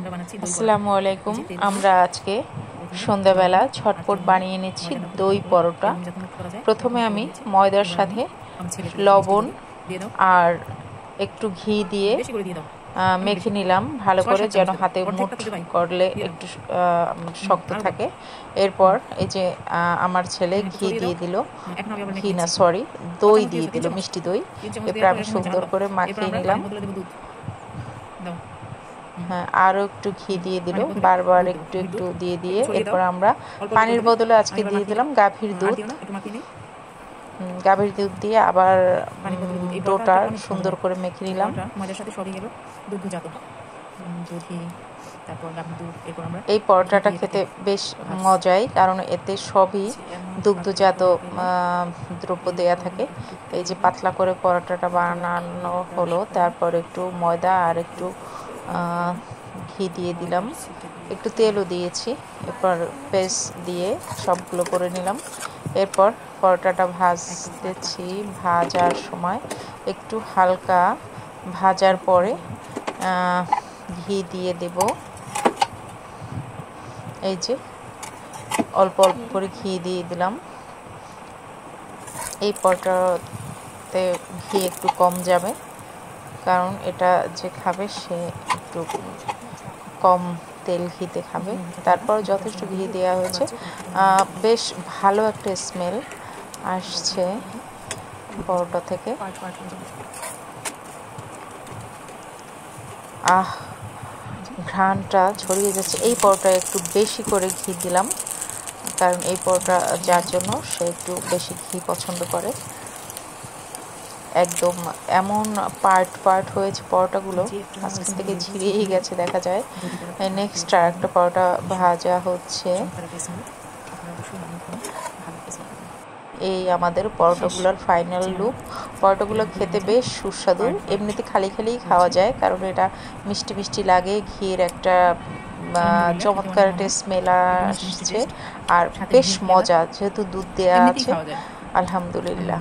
আসসালামু আলাইকুম। আমরা আজকে সন্ধ্যাবেলা ঝটপট বানিয়ে নিচ্ছি দই পরোটা। প্রথমে আমি ময়দার সাথে লবণ আর একটু ঘি দিয়ে মেখে নিলাম ভালো করে, যেন হাতে মুঠ করলে একটু শক্ত থাকে। এরপর এই যে আমার ছেলে ঘি দিয়ে দিল, ঘি না সরি দই দিয়ে দিল, মিষ্টি দই। এরপর আমি সুন্দর করে মাখিয়ে নিলাম। হ্যাঁ, আরও একটু ঘি দিয়ে দিল, বারবার একটু একটু দিয়ে দিয়ে এরপর আমরা পানির বদলে আজকে দিয়ে দিলাম গাভীর দুধ। গাভীর দুধ দিয়ে আবার ডোটা সুন্দর করে মেখে নিলাম। এই পরোটাটা খেতে বেশ মজাই, কারণ এতে সবই দুগ্ধজাত দ্রব্য দেয়া থাকে। এই যে পাতলা করে পরোটাটা বানানো হলো, তারপর একটু ময়দা আর একটু ঘি দিয়ে দিলাম, একটু তেলও দিয়েছি। এরপর পেস্ট দিয়ে সবগুলো করে নিলাম। এরপর পরোটাটা ভাজতেছি। ভাজার সময় একটু হালকা ভাজার পরে ঘি দিয়ে দেব। এই যে অল্প অল্প করে ঘি দিয়ে দিলাম। এই পরোটাতে ঘি একটু কম যাবে, কারণ এটা যে খাবে সে একটু কম তেল ঘিতে খাবে। তারপর যথেষ্ট ঘি দেওয়া হয়েছে, বেশ ভালো একটা স্মেল আসছে পরোটা থেকে। ঘ্রাণটা ছড়িয়ে যাচ্ছে। এই পরোটায় একটু বেশি করে ঘি দিলাম, কারণ এই পরোটা যার জন্য সে একটু বেশি ঘি পছন্দ করে। একদম এমন পার্ট পার্ট হয়েছে পরোটাগুলো, আজকে থেকে ঝিরিয়েই গেছে দেখা যায়। নেক্সট আর একটা পরোটা ভাজা হচ্ছে। এই আমাদের পরোটাগুলোর ফাইনাল লুক। পরোটাগুলো খেতে বেশ সুস্বাদু, এমনিতে খালি খালিই খাওয়া যায়, কারণ এটা মিষ্টি মিষ্টি লাগে। ঘির একটা চমৎকার একটা স্মেল আসছে, আর বেশ মজা, যেহেতু দুধ দেওয়া আছে। আলহামদুলিল্লাহ।